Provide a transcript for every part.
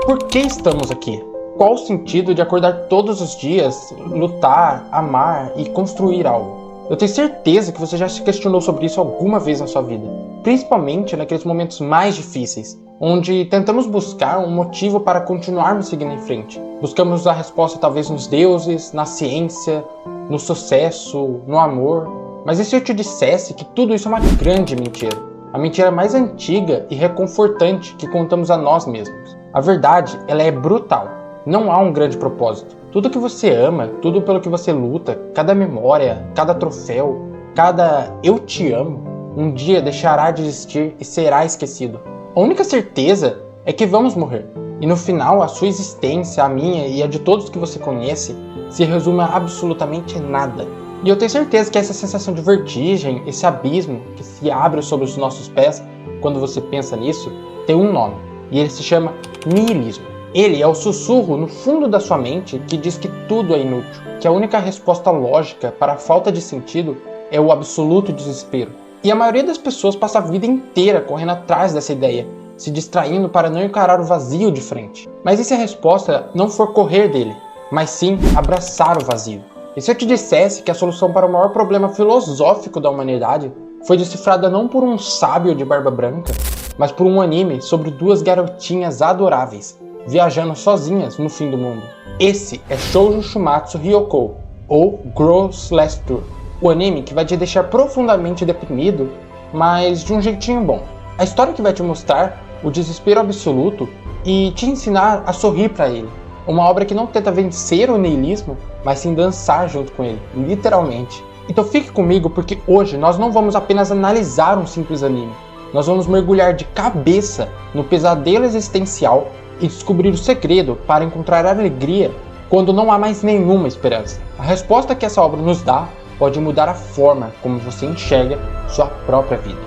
Por que estamos aqui? Qual o sentido de acordar todos os dias, lutar, amar e construir algo? Eu tenho certeza que você já se questionou sobre isso alguma vez na sua vida, principalmente naqueles momentos mais difíceis, onde tentamos buscar um motivo para continuarmos seguindo em frente. Buscamos a resposta talvez nos deuses, na ciência, no sucesso, no amor. Mas e se eu te dissesse que tudo isso é uma grande mentira? A mentira mais antiga e reconfortante que contamos a nós mesmos. A verdade, ela é brutal. Não há um grande propósito. Tudo que você ama, tudo pelo que você luta, cada memória, cada troféu, cada eu te amo, um dia deixará de existir e será esquecido. A única certeza é que vamos morrer. E no final, a sua existência, a minha e a de todos que você conhece, se resume a absolutamente nada. E eu tenho certeza que essa sensação de vertigem, esse abismo que se abre sobre os nossos pés, quando você pensa nisso, tem um nome. E ele se chama niilismo. Ele é o sussurro no fundo da sua mente que diz que tudo é inútil, que a única resposta lógica para a falta de sentido é o absoluto desespero. E a maioria das pessoas passa a vida inteira correndo atrás dessa ideia, se distraindo para não encarar o vazio de frente. Mas e se a resposta não for correr dele, mas sim abraçar o vazio? E se eu te dissesse que a solução para o maior problema filosófico da humanidade foi decifrada não por um sábio de barba branca, mas por um anime sobre duas garotinhas adoráveis, viajando sozinhas no fim do mundo? Esse é Shoujo Shumatsu Hyokou, ou Girls Last Tour, o anime que vai te deixar profundamente deprimido, mas de um jeitinho bom. A história que vai te mostrar o desespero absoluto e te ensinar a sorrir para ele. Uma obra que não tenta vencer o niilismo, mas sim dançar junto com ele, literalmente. Então fique comigo, porque hoje nós não vamos apenas analisar um simples anime. Nós vamos mergulhar de cabeça no pesadelo existencial e descobrir o segredo para encontrar alegria quando não há mais nenhuma esperança. A resposta que essa obra nos dá pode mudar a forma como você enxerga sua própria vida.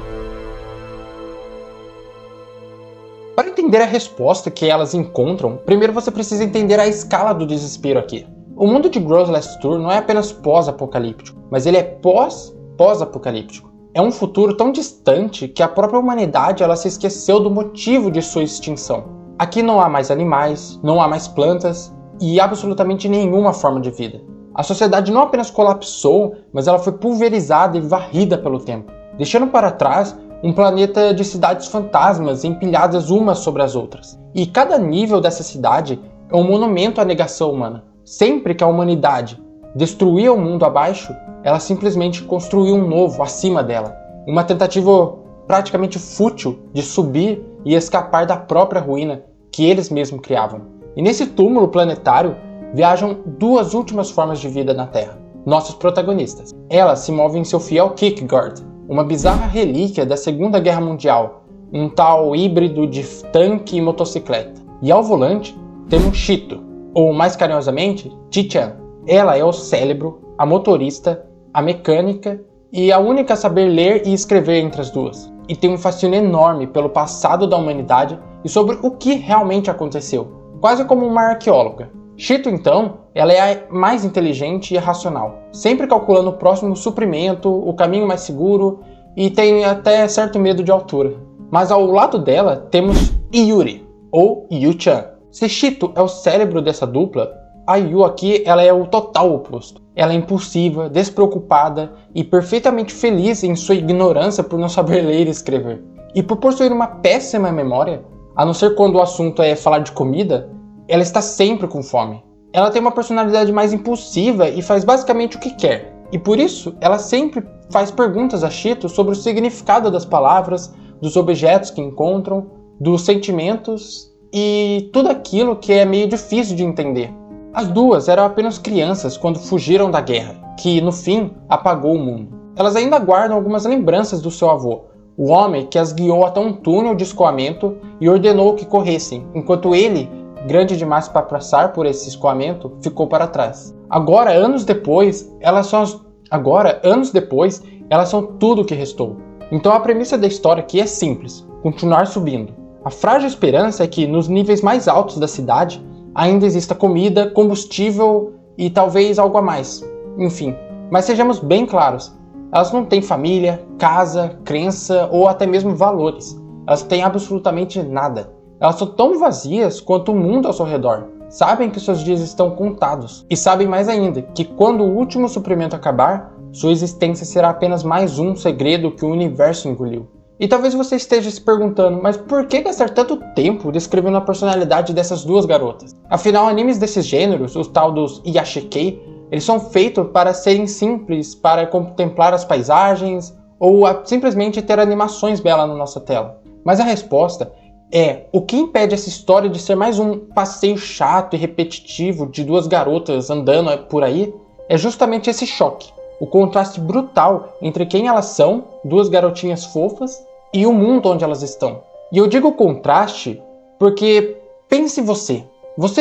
Para entender a resposta que elas encontram, primeiro você precisa entender a escala do desespero aqui. O mundo de Girls Last Tour não é apenas pós-apocalíptico, mas ele é pós-apocalíptico. É um futuro tão distante que a própria humanidade ela se esqueceu do motivo de sua extinção. Aqui não há mais animais, não há mais plantas e absolutamente nenhuma forma de vida. A sociedade não apenas colapsou, mas ela foi pulverizada e varrida pelo tempo, deixando para trás um planeta de cidades fantasmas empilhadas umas sobre as outras. E cada nível dessa cidade é um monumento à negação humana. Sempre que a humanidade destruía o mundo abaixo, ela simplesmente construiu um novo acima dela. Uma tentativa praticamente fútil de subir e escapar da própria ruína que eles mesmos criavam. E nesse túmulo planetário viajam duas últimas formas de vida na Terra, nossos protagonistas. Elas se movem em seu fiel Kickguard, uma bizarra relíquia da Segunda Guerra Mundial, um tal híbrido de tanque e motocicleta. E ao volante temos Chito, ou mais carinhosamente, Chi-chan. Ela é o cérebro, a motorista, a mecânica e a única a saber ler e escrever entre as duas. E tem um fascínio enorme pelo passado da humanidade e sobre o que realmente aconteceu, quase como uma arqueóloga. Chito, então, ela é a mais inteligente e racional, sempre calculando o próximo suprimento, o caminho mais seguro e tem até certo medo de altura. Mas ao lado dela temos Yuri, ou Yu-chan. Se Chito é o cérebro dessa dupla, a Yu aqui ela é o total oposto. Ela é impulsiva, despreocupada e perfeitamente feliz em sua ignorância por não saber ler e escrever. E por possuir uma péssima memória, a não ser quando o assunto é falar de comida, ela está sempre com fome. Ela tem uma personalidade mais impulsiva e faz basicamente o que quer. E por isso, ela sempre faz perguntas a Chito sobre o significado das palavras, dos objetos que encontram, dos sentimentos e tudo aquilo que é meio difícil de entender. As duas eram apenas crianças quando fugiram da guerra, que no fim apagou o mundo. Elas ainda guardam algumas lembranças do seu avô, o homem que as guiou até um túnel de escoamento e ordenou que corressem, enquanto ele, grande demais para passar por esse escoamento, ficou para trás. Agora, anos depois, elas são tudo o que restou. Então a premissa da história aqui é simples, continuar subindo. A frágil esperança é que nos níveis mais altos da cidade ainda exista comida, combustível e talvez algo a mais. Enfim, mas sejamos bem claros, elas não têm família, casa, crença ou até mesmo valores. Elas têm absolutamente nada. Elas são tão vazias quanto o mundo ao seu redor. Sabem que seus dias estão contados. E sabem mais ainda, que quando o último suprimento acabar, sua existência será apenas mais um segredo que o universo engoliu. E talvez você esteja se perguntando, mas por que gastar tanto tempo descrevendo a personalidade dessas duas garotas? Afinal, animes desses gêneros, os tal dos Iyashikei, eles são feitos para serem simples, para contemplar as paisagens, ou simplesmente ter animações belas na nossa tela. Mas a resposta é, o que impede essa história de ser mais um passeio chato e repetitivo de duas garotas andando por aí, é justamente esse choque. O contraste brutal entre quem elas são, duas garotinhas fofas, e o mundo onde elas estão. E eu digo contraste porque pense você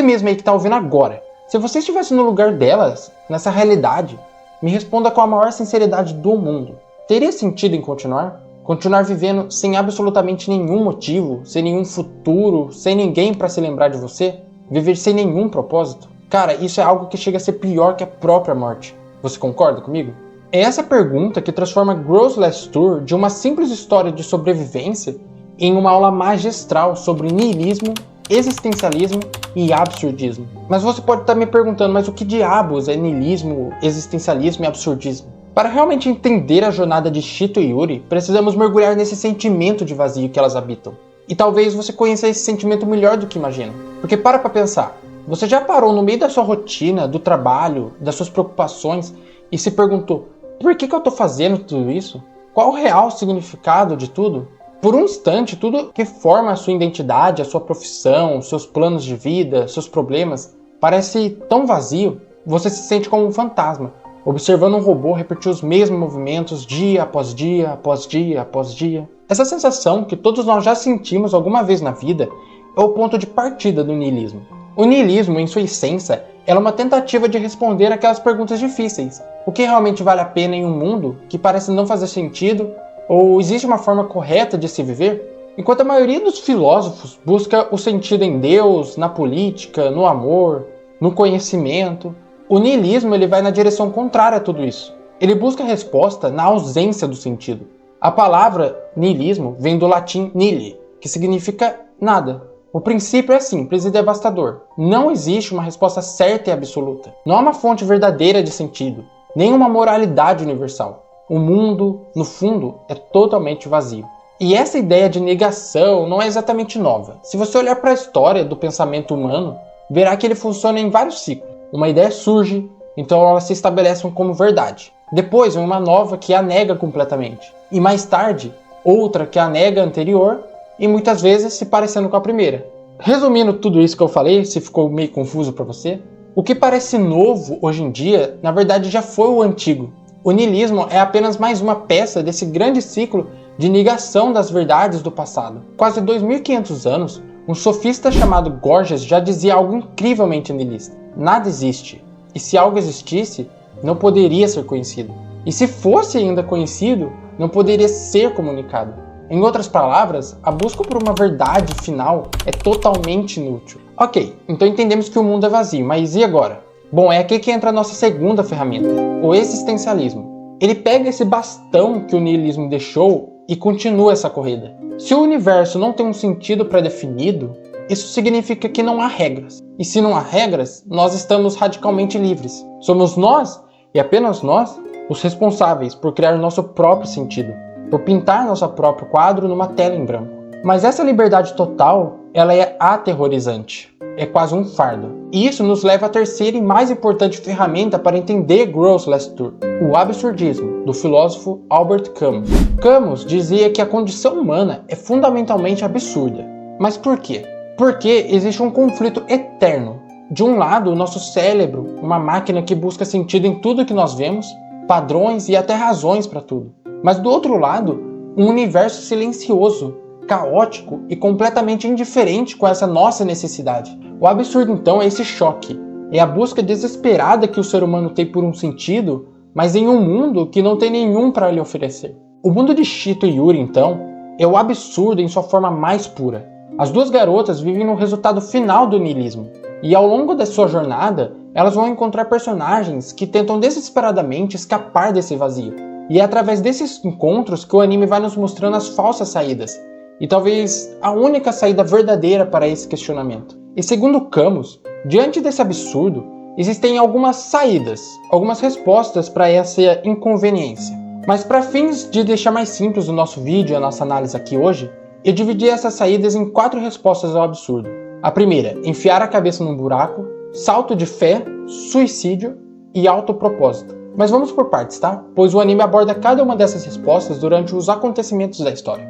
mesmo aí que está ouvindo agora. Se você estivesse no lugar delas, nessa realidade, me responda com a maior sinceridade do mundo. Teria sentido em continuar? Continuar vivendo sem absolutamente nenhum motivo, sem nenhum futuro, sem ninguém para se lembrar de você? Viver sem nenhum propósito? Cara, isso é algo que chega a ser pior que a própria morte. Você concorda comigo? É essa pergunta que transforma Girls Last Tour de uma simples história de sobrevivência em uma aula magistral sobre niilismo, existencialismo e absurdismo. Mas você pode estar me perguntando, mas o que diabos é niilismo, existencialismo e absurdismo? Para realmente entender a jornada de Chito e Yuri, precisamos mergulhar nesse sentimento de vazio que elas habitam. E talvez você conheça esse sentimento melhor do que imagina. Porque para pensar, você já parou no meio da sua rotina, do trabalho, das suas preocupações e se perguntou, por que eu estou fazendo tudo isso? Qual o real significado de tudo? Por um instante, tudo que forma a sua identidade, a sua profissão, seus planos de vida, seus problemas, parece tão vazio, você se sente como um fantasma, observando um robô repetir os mesmos movimentos dia após dia, após dia, após dia. Essa sensação que todos nós já sentimos alguma vez na vida é o ponto de partida do niilismo. O niilismo, em sua essência, é uma tentativa de responder aquelas perguntas difíceis. O que realmente vale a pena em um mundo que parece não fazer sentido? Ou existe uma forma correta de se viver? Enquanto a maioria dos filósofos busca o sentido em Deus, na política, no amor, no conhecimento, o niilismo ele vai na direção contrária a tudo isso. Ele busca a resposta na ausência do sentido. A palavra niilismo vem do latim nihil, que significa nada. O princípio é simples e devastador. Não existe uma resposta certa e absoluta. Não há uma fonte verdadeira de sentido, nem uma moralidade universal. O mundo, no fundo, é totalmente vazio. E essa ideia de negação não é exatamente nova. Se você olhar para a história do pensamento humano, verá que ele funciona em vários ciclos. Uma ideia surge, então ela se estabelece como verdade. Depois vem uma nova que a nega completamente. E mais tarde, outra que a nega anterior, e muitas vezes se parecendo com a primeira. Resumindo tudo isso que eu falei, se ficou meio confuso para você, o que parece novo hoje em dia, na verdade já foi o antigo. O niilismo é apenas mais uma peça desse grande ciclo de negação das verdades do passado. Quase 2.500 anos, um sofista chamado Gorgias já dizia algo incrivelmente niilista. Nada existe, e se algo existisse, não poderia ser conhecido. E se fosse ainda conhecido, não poderia ser comunicado. Em outras palavras, a busca por uma verdade final é totalmente inútil. Ok, então entendemos que o mundo é vazio, mas e agora? Bom, é aqui que entra a nossa segunda ferramenta, o existencialismo. Ele pega esse bastão que o niilismo deixou e continua essa corrida. Se o universo não tem um sentido pré-definido, isso significa que não há regras. E se não há regras, nós estamos radicalmente livres. Somos nós, e apenas nós, os responsáveis por criar nosso próprio sentido, por pintar nosso próprio quadro numa tela em branco. Mas essa liberdade total, ela é aterrorizante. É quase um fardo. E isso nos leva à terceira e mais importante ferramenta para entender Girls Last Tour, o absurdismo, do filósofo Albert Camus. Camus dizia que a condição humana é fundamentalmente absurda. Mas por quê? Porque existe um conflito eterno. De um lado, o nosso cérebro, uma máquina que busca sentido em tudo que nós vemos, padrões e até razões para tudo. Mas do outro lado, um universo silencioso, caótico e completamente indiferente com essa nossa necessidade. O absurdo então é esse choque, é a busca desesperada que o ser humano tem por um sentido, mas em um mundo que não tem nenhum para lhe oferecer. O mundo de Chito e Yuri então é o absurdo em sua forma mais pura. As duas garotas vivem no resultado final do niilismo, e ao longo da sua jornada, elas vão encontrar personagens que tentam desesperadamente escapar desse vazio. E é através desses encontros que o anime vai nos mostrando as falsas saídas, e talvez a única saída verdadeira para esse questionamento. E segundo Camus, diante desse absurdo, existem algumas saídas, algumas respostas para essa inconveniência. Mas para fins de deixar mais simples o nosso vídeo e a nossa análise aqui hoje, eu dividi essas saídas em 4 respostas ao absurdo. A primeira, enfiar a cabeça num buraco, salto de fé, suicídio e autopropósito. Mas vamos por partes, tá? Pois o anime aborda cada uma dessas respostas durante os acontecimentos da história.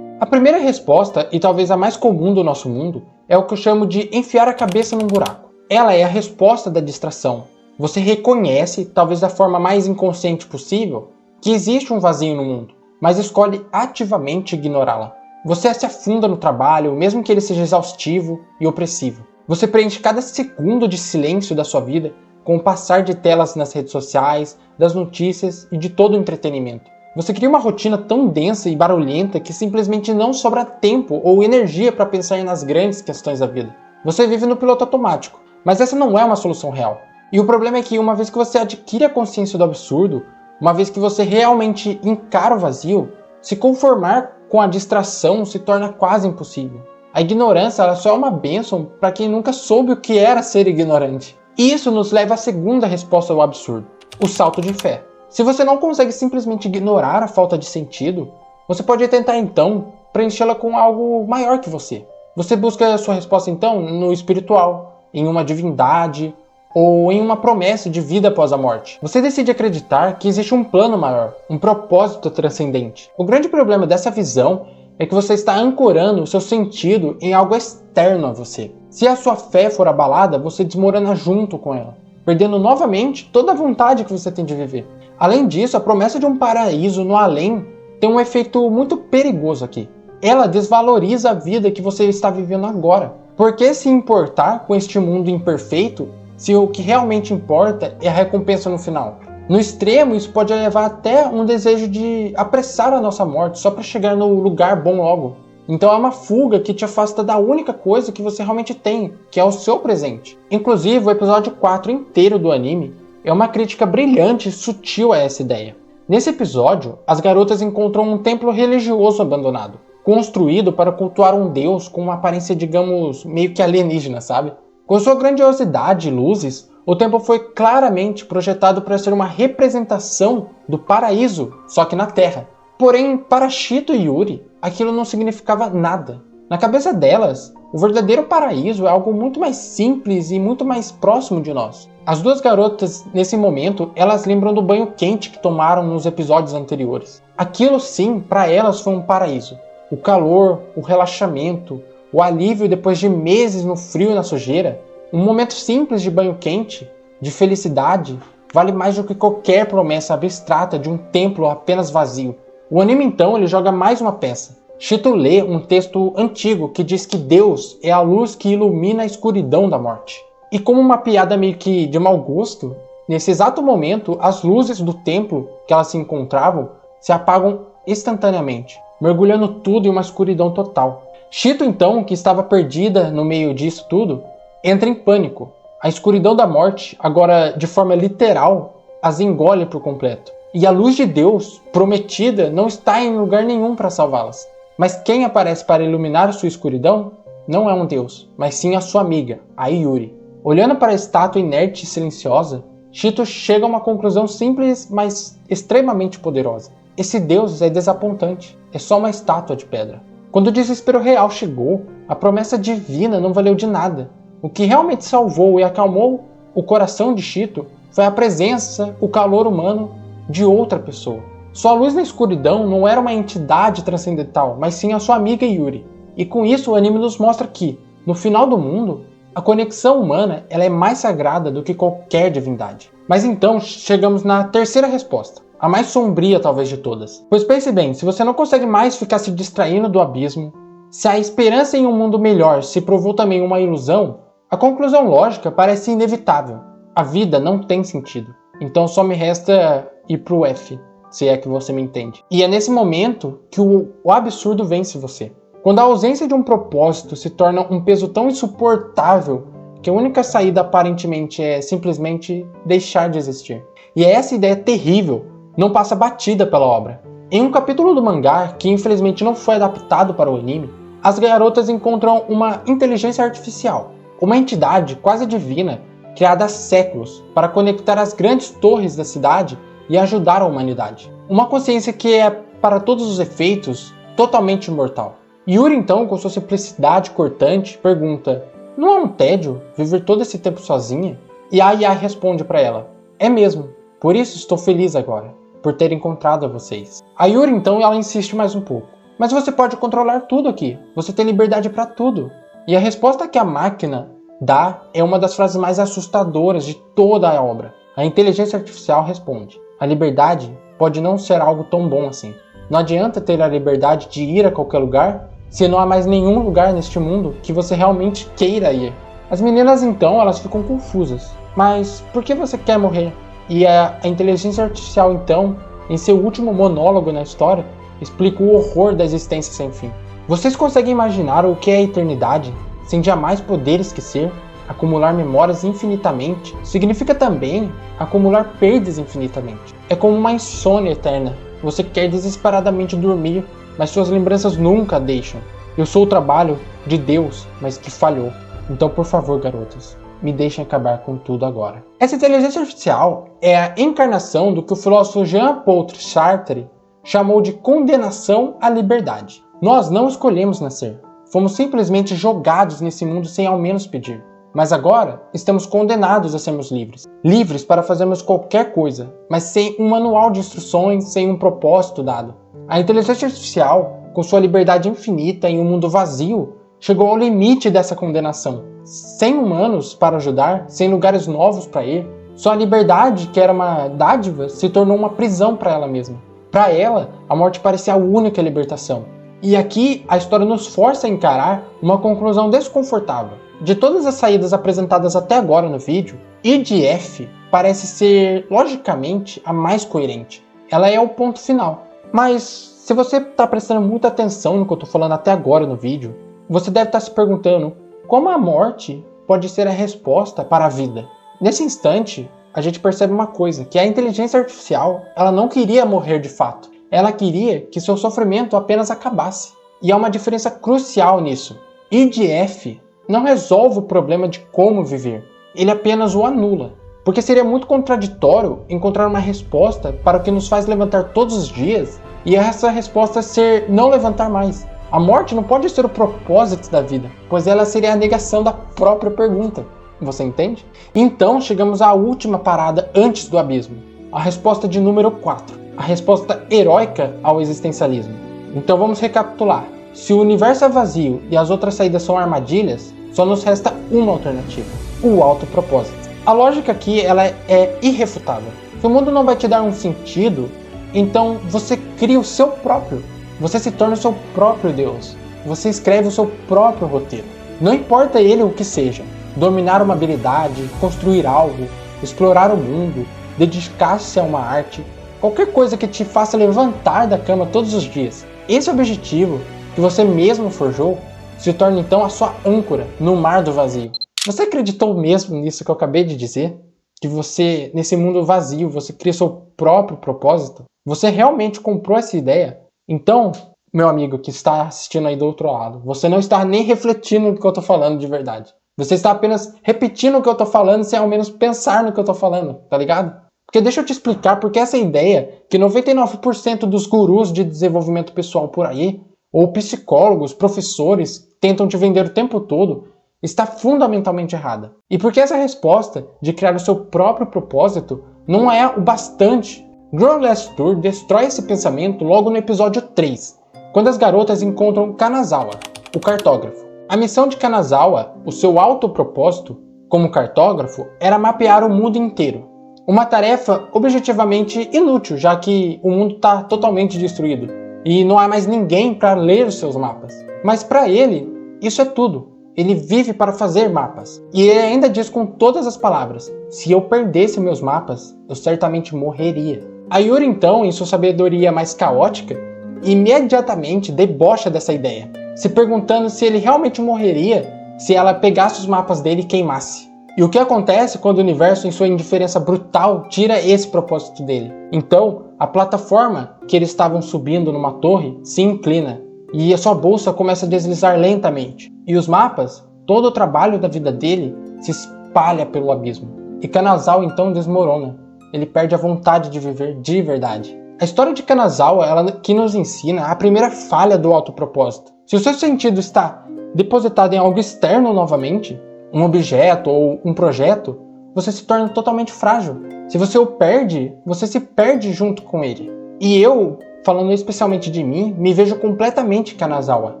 A primeira resposta, e talvez a mais comum do nosso mundo, é o que eu chamo de enfiar a cabeça num buraco. Ela é a resposta da distração. Você reconhece, talvez da forma mais inconsciente possível, que existe um vazio no mundo, mas escolhe ativamente ignorá-la. Você se afunda no trabalho, mesmo que ele seja exaustivo e opressivo. Você preenche cada segundo de silêncio da sua vida com o passar de telas nas redes sociais, das notícias e de todo o entretenimento. Você cria uma rotina tão densa e barulhenta que simplesmente não sobra tempo ou energia para pensar nas grandes questões da vida. Você vive no piloto automático, mas essa não é uma solução real. E o problema é que uma vez que você adquire a consciência do absurdo, uma vez que você realmente encara o vazio, se conformar com a distração se torna quase impossível. A ignorância ela só é uma bênção para quem nunca soube o que era ser ignorante. E isso nos leva à segunda resposta ao absurdo, o salto de fé. Se você não consegue simplesmente ignorar a falta de sentido, você pode tentar então preenchê-la com algo maior que você. Você busca a sua resposta então no espiritual, em uma divindade ou em uma promessa de vida após a morte. Você decide acreditar que existe um plano maior, um propósito transcendente. O grande problema dessa visão é que você está ancorando o seu sentido em algo externo a você. Se a sua fé for abalada, você desmorona junto com ela, perdendo novamente toda a vontade que você tem de viver. Além disso, a promessa de um paraíso no além tem um efeito muito perigoso aqui. Ela desvaloriza a vida que você está vivendo agora. Por que se importar com este mundo imperfeito se o que realmente importa é a recompensa no final? No extremo, isso pode levar até um desejo de apressar a nossa morte só para chegar no lugar bom logo. Então é uma fuga que te afasta da única coisa que você realmente tem, que é o seu presente. Inclusive, o episódio 4 inteiro do anime é uma crítica brilhante e sutil a essa ideia. Nesse episódio, as garotas encontram um templo religioso abandonado, construído para cultuar um deus com uma aparência, digamos, meio que alienígena, sabe? Com sua grandiosidade e luzes, o templo foi claramente projetado para ser uma representação do paraíso, só que na Terra. Porém, para Chito e Yuri, aquilo não significava nada. Na cabeça delas, o verdadeiro paraíso é algo muito mais simples e muito mais próximo de nós. As duas garotas, nesse momento, elas lembram do banho quente que tomaram nos episódios anteriores. Aquilo sim, para elas foi um paraíso. O calor, o relaxamento, o alívio depois de meses no frio e na sujeira. Um momento simples de banho quente, de felicidade, vale mais do que qualquer promessa abstrata de um templo apenas vazio. O anime então ele joga mais uma peça. Chito lê um texto antigo que diz que Deus é a luz que ilumina a escuridão da morte. E como uma piada meio que de mau gosto, nesse exato momento as luzes do templo que elas se encontravam se apagam instantaneamente, mergulhando tudo em uma escuridão total. Chito então, que estava perdida no meio disso tudo, entra em pânico. A escuridão da morte, agora de forma literal, as engole por completo. E a luz de Deus, prometida, não está em lugar nenhum para salvá-las. Mas quem aparece para iluminar sua escuridão não é um Deus, mas sim a sua amiga, a Yuri. Olhando para a estátua inerte e silenciosa, Chito chega a uma conclusão simples, mas extremamente poderosa. Esse Deus é desapontante, é só uma estátua de pedra. Quando o desespero real chegou, a promessa divina não valeu de nada. O que realmente salvou e acalmou o coração de Chito foi a presença, o calor humano de outra pessoa. Sua luz na escuridão não era uma entidade transcendental, mas sim a sua amiga Yuri. E com isso o anime nos mostra que, no final do mundo, a conexão humana ela é mais sagrada do que qualquer divindade. Mas então chegamos na terceira resposta, a mais sombria talvez de todas. Pois pense bem, se você não consegue mais ficar se distraindo do abismo, se a esperança em um mundo melhor se provou também uma ilusão, a conclusão lógica parece inevitável. A vida não tem sentido. Então só me resta ir pro F, se é que você me entende. E é nesse momento que o absurdo vence você. Quando a ausência de um propósito se torna um peso tão insuportável que a única saída aparentemente é simplesmente deixar de existir. E essa ideia terrível não passa batida pela obra. Em um capítulo do mangá, que infelizmente não foi adaptado para o anime, as garotas encontram uma inteligência artificial, uma entidade quase divina criada há séculos para conectar as grandes torres da cidade e ajudar a humanidade. Uma consciência que é, para todos os efeitos, totalmente imortal. Yuri então, com sua simplicidade cortante, pergunta: não é um tédio viver todo esse tempo sozinha? E a Aya responde para ela: é mesmo, por isso estou feliz agora, por ter encontrado vocês. A Yuri então ela insiste mais um pouco: mas você pode controlar tudo aqui, você tem liberdade para tudo. E a resposta que a máquina dá é uma das frases mais assustadoras de toda a obra. A inteligência artificial responde: a liberdade pode não ser algo tão bom assim. Não adianta ter a liberdade de ir a qualquer lugar se não há mais nenhum lugar neste mundo que você realmente queira ir. As meninas então elas ficam confusas. Mas por que você quer morrer? E a inteligência artificial então, em seu último monólogo na história, explica o horror da existência sem fim. Vocês conseguem imaginar o que é a eternidade, sem jamais poder esquecer? Acumular memórias infinitamente significa também acumular perdas infinitamente. É como uma insônia eterna. Você quer desesperadamente dormir, mas suas lembranças nunca deixam. Eu sou o trabalho de Deus, mas que falhou. Então, por favor, garotas, me deixem acabar com tudo agora. Essa inteligência artificial é a encarnação do que o filósofo Jean-Paul Sartre chamou de condenação à liberdade. Nós não escolhemos nascer. Fomos simplesmente jogados nesse mundo sem ao menos pedir. Mas agora estamos condenados a sermos livres. Livres para fazermos qualquer coisa, mas sem um manual de instruções, sem um propósito dado. A inteligência artificial, com sua liberdade infinita em um mundo vazio, chegou ao limite dessa condenação. Sem humanos para ajudar, sem lugares novos para ir, sua liberdade, que era uma dádiva, se tornou uma prisão para ela mesma. Para ela, a morte parecia a única libertação. E aqui a história nos força a encarar uma conclusão desconfortável. De todas as saídas apresentadas até agora no vídeo, I de F parece ser, logicamente, a mais coerente. Ela é o ponto final. Mas, se você está prestando muita atenção no que eu estou falando até agora no vídeo, você deve estar se perguntando como a morte pode ser a resposta para a vida. Nesse instante, a gente percebe uma coisa, que a inteligência artificial ela não queria morrer de fato. Ela queria que seu sofrimento apenas acabasse. E há uma diferença crucial nisso. I de F não resolve o problema de como viver, ele apenas o anula. Porque seria muito contraditório encontrar uma resposta para o que nos faz levantar todos os dias e essa resposta ser não levantar mais. A morte não pode ser o propósito da vida, pois ela seria a negação da própria pergunta. Você entende? Então chegamos à última parada antes do abismo. A resposta de número 4. A resposta heróica ao existencialismo. Então vamos recapitular. Se o universo é vazio e as outras saídas são armadilhas, só nos resta uma alternativa: o autopropósito. A lógica aqui ela é irrefutável. Se o mundo não vai te dar um sentido, então você cria o seu próprio. Você se torna o seu próprio Deus. Você escreve o seu próprio roteiro. Não importa ele o que seja. Dominar uma habilidade, construir algo, explorar o mundo, dedicar-se a uma arte, qualquer coisa que te faça levantar da cama todos os dias. Esse objetivo que você mesmo forjou se torna então a sua âncora no mar do vazio. Você acreditou mesmo nisso que eu acabei de dizer? Que você, nesse mundo vazio, você cria seu próprio propósito? Você realmente comprou essa ideia? Então, meu amigo que está assistindo aí do outro lado, você não está nem refletindo no que eu estou falando de verdade. Você está apenas repetindo o que eu estou falando sem ao menos pensar no que eu estou falando, tá ligado? Porque deixa eu te explicar porque essa ideia que 99% dos gurus de desenvolvimento pessoal por aí, ou psicólogos, professores, tentam te vender o tempo todo, está fundamentalmente errada. E porque essa resposta de criar o seu próprio propósito não é o bastante. Girl Last Tour destrói esse pensamento logo no episódio 3, quando as garotas encontram Kanazawa, o cartógrafo. A missão de Kanazawa, o seu autopropósito como cartógrafo, era mapear o mundo inteiro. Uma tarefa objetivamente inútil, já que o mundo está totalmente destruído e não há mais ninguém para ler os seus mapas. Mas para ele, isso é tudo. Ele vive para fazer mapas. E ele ainda diz com todas as palavras: se eu perdesse meus mapas, eu certamente morreria. A Yuri então, em sua sabedoria mais caótica, imediatamente debocha dessa ideia, se perguntando se ele realmente morreria se ela pegasse os mapas dele e queimasse. E o que acontece quando o universo, em sua indiferença brutal, tira esse propósito dele? Então, a plataforma que eles estavam subindo numa torre se inclina e a sua bolsa começa a deslizar lentamente. E os mapas, todo o trabalho da vida dele se espalha pelo abismo. E Kanazawa então desmorona. Ele perde a vontade de viver de verdade. A história de Kanazawa, ela que nos ensina a primeira falha do autopropósito. Se o seu sentido está depositado em algo externo novamente, um objeto ou um projeto, você se torna totalmente frágil. Se você o perde, você se perde junto com ele. E eu, falando especialmente de mim, me vejo completamente Kanazawa.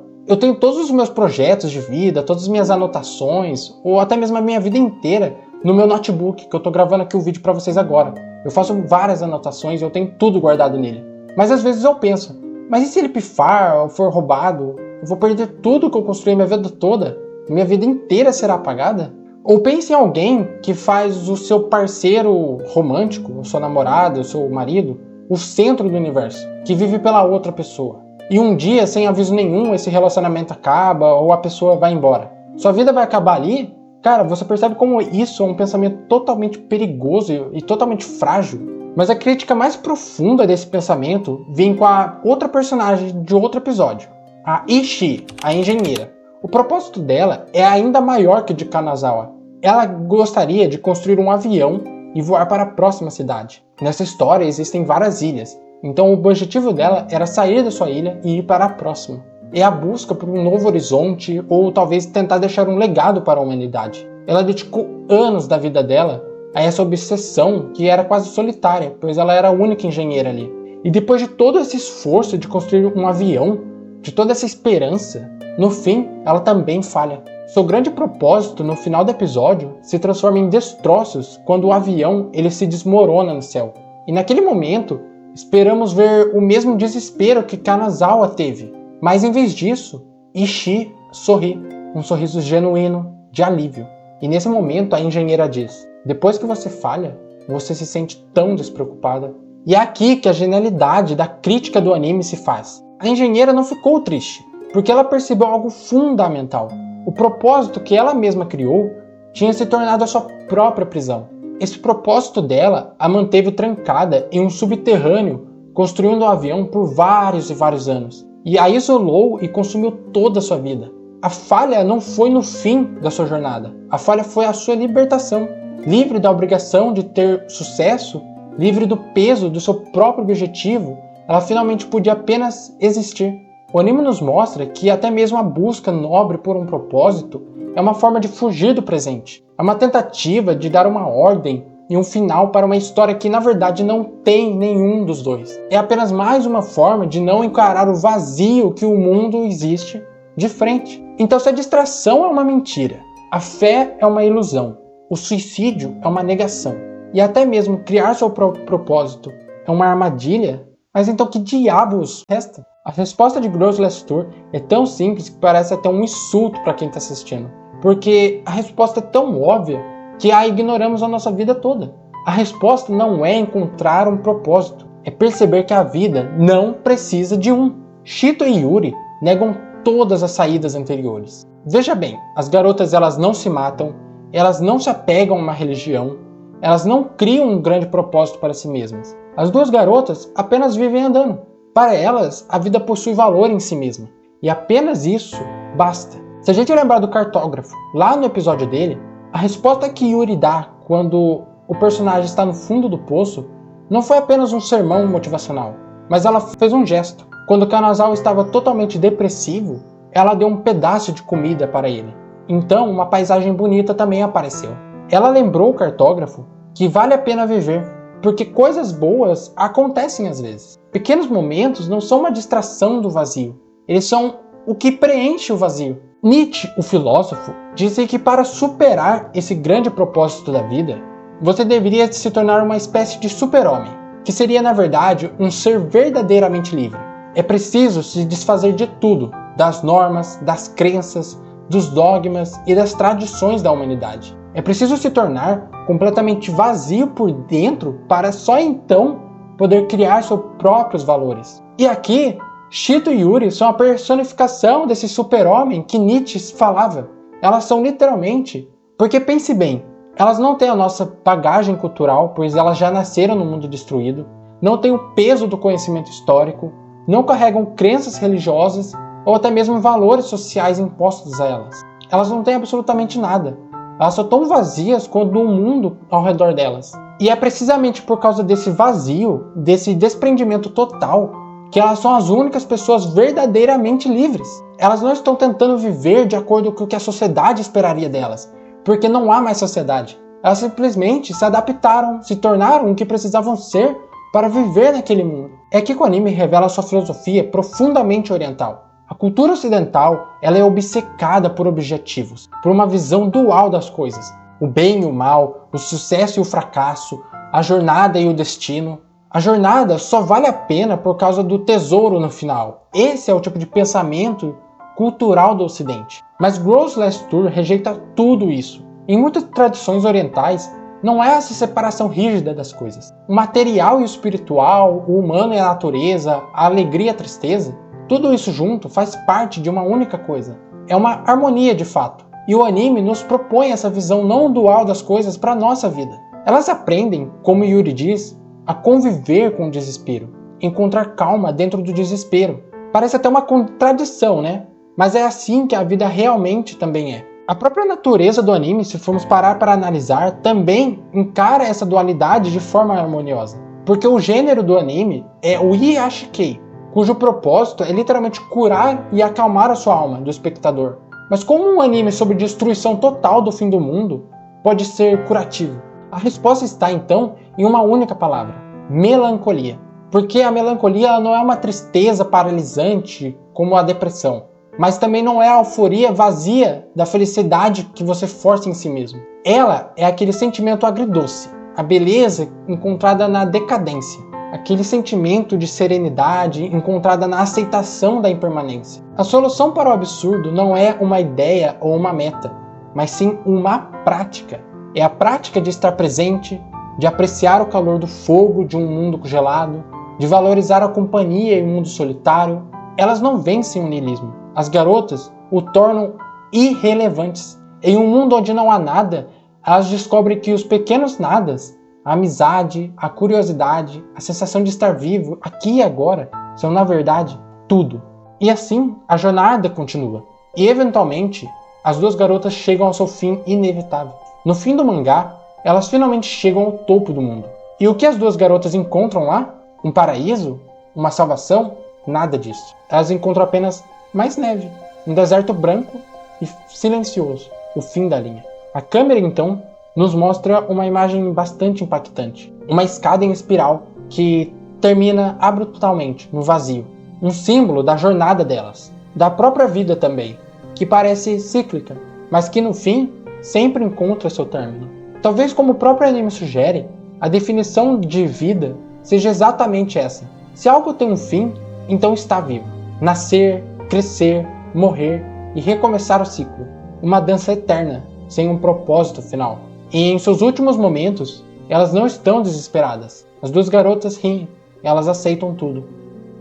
Eu tenho todos os meus projetos de vida, todas as minhas anotações, ou até mesmo a minha vida inteira no meu notebook, que eu tô gravando aqui o vídeo pra vocês agora. Eu faço várias anotações e eu tenho tudo guardado nele. Mas às vezes eu penso, mas e se ele pifar ou for roubado? Eu vou perder tudo que eu construí minha vida toda? Minha vida inteira será apagada? Ou pense em alguém que faz o seu parceiro romântico, o seu namorado, o seu marido, o centro do universo, que vive pela outra pessoa. E um dia, sem aviso nenhum, esse relacionamento acaba ou a pessoa vai embora. Sua vida vai acabar ali? Cara, você percebe como isso é um pensamento totalmente perigoso e totalmente frágil. Mas a crítica mais profunda desse pensamento vem com a outra personagem de outro episódio, a Ishii, a engenheira. O propósito dela é ainda maior que o de Kanazawa. Ela gostaria de construir um avião e voar para a próxima cidade. Nessa história existem várias ilhas, então o objetivo dela era sair da sua ilha e ir para a próxima. É a busca por um novo horizonte ou talvez tentar deixar um legado para a humanidade. Ela dedicou anos da vida dela a essa obsessão que era quase solitária, pois ela era a única engenheira ali. E depois de todo esse esforço de construir um avião, de toda essa esperança, no fim, ela também falha. Seu grande propósito no final do episódio se transforma em destroços quando o avião ele se desmorona no céu. E naquele momento, esperamos ver o mesmo desespero que Kanazawa teve. Mas em vez disso, Ishii sorri, um sorriso genuíno de alívio. E nesse momento a engenheira diz, depois que você falha, você se sente tão despreocupada. E é aqui que a genialidade da crítica do anime se faz. A engenheira não ficou triste, porque ela percebeu algo fundamental. O propósito que ela mesma criou tinha se tornado a sua própria prisão. Esse propósito dela a manteve trancada em um subterrâneo, construindo um avião por vários e vários anos. E a isolou e consumiu toda a sua vida. A falha não foi no fim da sua jornada. A falha foi a sua libertação. Livre da obrigação de ter sucesso, livre do peso do seu próprio objetivo, ela finalmente podia apenas existir. O anime nos mostra que até mesmo a busca nobre por um propósito é uma forma de fugir do presente. É uma tentativa de dar uma ordem e um final para uma história que na verdade não tem nenhum dos dois. É apenas mais uma forma de não encarar o vazio que o mundo existe de frente. Então se a distração é uma mentira, a fé é uma ilusão, o suicídio é uma negação e até mesmo criar seu próprio propósito é uma armadilha, mas então que diabos resta? A resposta de Girls Last Tour é tão simples que parece até um insulto para quem está assistindo. Porque a resposta é tão óbvia que a ignoramos a nossa vida toda. A resposta não é encontrar um propósito, é perceber que a vida não precisa de um. Chito e Yuri negam todas as saídas anteriores. Veja bem, as garotas elas não se matam, elas não se apegam a uma religião, elas não criam um grande propósito para si mesmas. As duas garotas apenas vivem andando. Para elas, a vida possui valor em si mesma. E apenas isso basta. Se a gente lembrar do cartógrafo, lá no episódio dele, a resposta que Yuri dá quando o personagem está no fundo do poço não foi apenas um sermão motivacional, mas ela fez um gesto. Quando Kanazawa estava totalmente depressivo, ela deu um pedaço de comida para ele. Então, uma paisagem bonita também apareceu. Ela lembrou o cartógrafo que vale a pena viver, porque coisas boas acontecem às vezes. Pequenos momentos não são uma distração do vazio, eles são o que preenche o vazio. Nietzsche, o filósofo, disse que para superar esse grande propósito da vida, você deveria se tornar uma espécie de super-homem, que seria na verdade um ser verdadeiramente livre. É preciso se desfazer de tudo, das normas, das crenças, dos dogmas e das tradições da humanidade. É preciso se tornar completamente vazio por dentro para só então poder criar seus próprios valores. E aqui, Chito e Yuri são a personificação desse super-homem que Nietzsche falava. Elas são literalmente, porque pense bem, elas não têm a nossa bagagem cultural, pois elas já nasceram no mundo destruído, não têm o peso do conhecimento histórico, não carregam crenças religiosas ou até mesmo valores sociais impostos a elas. Elas não têm absolutamente nada. Elas são tão vazias quanto o mundo ao redor delas. E é precisamente por causa desse vazio, desse desprendimento total, que elas são as únicas pessoas verdadeiramente livres. Elas não estão tentando viver de acordo com o que a sociedade esperaria delas, porque não há mais sociedade. Elas simplesmente se adaptaram, se tornaram o que precisavam ser para viver naquele mundo. É aqui que o anime revela sua filosofia profundamente oriental. A cultura ocidental, ela é obcecada por objetivos, por uma visão dual das coisas. O bem e o mal, o sucesso e o fracasso, a jornada e o destino. A jornada só vale a pena por causa do tesouro no final. Esse é o tipo de pensamento cultural do Ocidente. Mas Girls Last Tour rejeita tudo isso. Em muitas tradições orientais, não é essa separação rígida das coisas. O material e o espiritual, o humano e a natureza, a alegria e a tristeza, tudo isso junto faz parte de uma única coisa. É uma harmonia de fato. E o anime nos propõe essa visão não dual das coisas para a nossa vida. Elas aprendem, como Yuri diz, a conviver com o desespero, encontrar calma dentro do desespero. Parece até uma contradição, né? Mas é assim que a vida realmente também é. A própria natureza do anime, se formos parar para analisar, também encara essa dualidade de forma harmoniosa. Porque o gênero do anime é o Iyashikei, cujo propósito é literalmente curar e acalmar a sua alma, do espectador. Mas como um anime sobre destruição total do fim do mundo pode ser curativo? A resposta está, então, em uma única palavra: melancolia. Porque a melancolia não é uma tristeza paralisante como a depressão, mas também não é a euforia vazia da felicidade que você força em si mesmo. Ela é aquele sentimento agridoce, a beleza encontrada na decadência, aquele sentimento de serenidade encontrada na aceitação da impermanência. A solução para o absurdo não é uma ideia ou uma meta, mas sim uma prática. É a prática de estar presente, de apreciar o calor do fogo de um mundo congelado, de valorizar a companhia em um mundo solitário. Elas não vencem o niilismo. As garotas o tornam irrelevantes. Em um mundo onde não há nada, elas descobrem que os pequenos nadas, a amizade, a curiosidade, a sensação de estar vivo aqui e agora, são na verdade tudo. E assim, a jornada continua. E eventualmente, as duas garotas chegam ao seu fim inevitável. No fim do mangá, elas finalmente chegam ao topo do mundo. E o que as duas garotas encontram lá? Um paraíso? Uma salvação? Nada disso. Elas encontram apenas mais neve, um deserto branco e silencioso, o fim da linha. A câmera, então, nos mostra uma imagem bastante impactante. Uma escada em espiral que termina abruptamente no vazio. Um símbolo da jornada delas, da própria vida também, que parece cíclica, mas que no fim sempre encontra seu término. Talvez, como o próprio anime sugere, a definição de vida seja exatamente essa. Se algo tem um fim, então está vivo. Nascer, crescer, morrer e recomeçar o ciclo. Uma dança eterna, sem um propósito final. E em seus últimos momentos, elas não estão desesperadas. As duas garotas riem, elas aceitam tudo.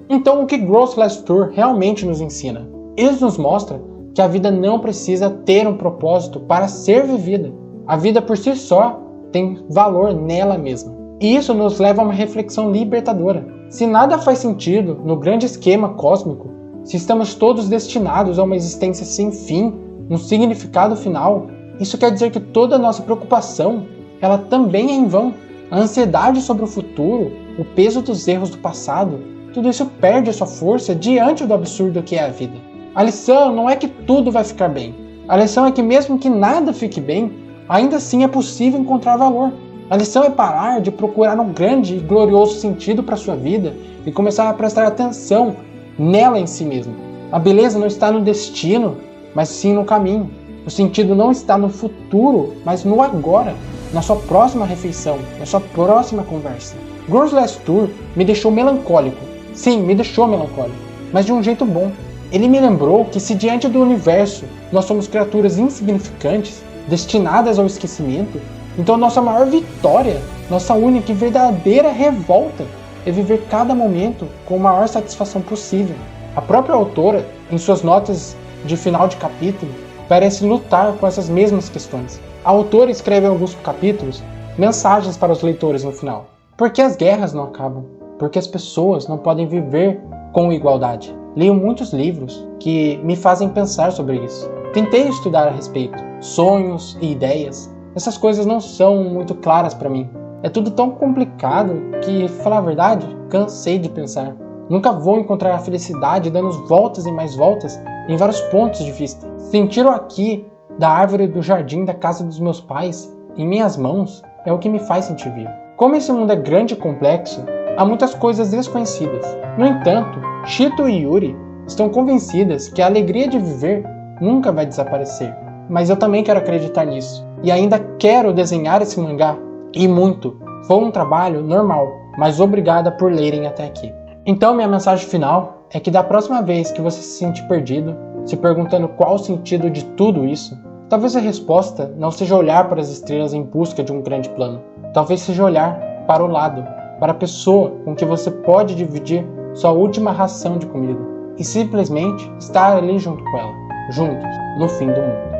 Então o que Girls Last Tour realmente nos ensina? Eles nos mostram que a vida não precisa ter um propósito para ser vivida. A vida por si só tem valor nela mesma. E isso nos leva a uma reflexão libertadora. Se nada faz sentido no grande esquema cósmico, se estamos todos destinados a uma existência sem fim, um significado final, isso quer dizer que toda a nossa preocupação, ela também é em vão. A ansiedade sobre o futuro, o peso dos erros do passado, tudo isso perde a sua força diante do absurdo que é a vida. A lição não é que tudo vai ficar bem. A lição é que mesmo que nada fique bem, ainda assim é possível encontrar valor. A lição é parar de procurar um grande e glorioso sentido para a sua vida e começar a prestar atenção nela em si mesmo. A beleza não está no destino, mas sim no caminho. O sentido não está no futuro, mas no agora, na sua próxima refeição, na sua próxima conversa. Girls Last Tour me deixou melancólico. Sim, me deixou melancólico, mas de um jeito bom. Ele me lembrou que se diante do universo nós somos criaturas insignificantes, destinadas ao esquecimento, então nossa maior vitória, nossa única e verdadeira revolta é viver cada momento com a maior satisfação possível. A própria autora, em suas notas de final de capítulo, parece lutar com essas mesmas questões. A autora escreve em alguns capítulos mensagens para os leitores no final. Por que as guerras não acabam? porque as pessoas não podem viver com igualdade. Leio muitos livros que me fazem pensar sobre isso. Tentei estudar a respeito, sonhos e ideias. Essas coisas não são muito claras para mim. É tudo tão complicado que, falar a verdade, cansei de pensar. Nunca vou encontrar a felicidade dando voltas e mais voltas em vários pontos de vista. Sentir o aqui da árvore do jardim da casa dos meus pais em minhas mãos é o que me faz sentir vivo. Como esse mundo é grande e complexo, há muitas coisas desconhecidas. No entanto, Chito e Yuri estão convencidas que a alegria de viver nunca vai desaparecer. Mas eu também quero acreditar nisso. E ainda quero desenhar esse mangá. E muito. Foi um trabalho normal, mas obrigada por lerem até aqui. Então minha mensagem final é que da próxima vez que você se sentir perdido, se perguntando qual o sentido de tudo isso, talvez a resposta não seja olhar para as estrelas em busca de um grande plano. Talvez seja olhar para o lado, para a pessoa com que você pode dividir sua última ração de comida e simplesmente estar ali junto com ela, juntos, no fim do mundo.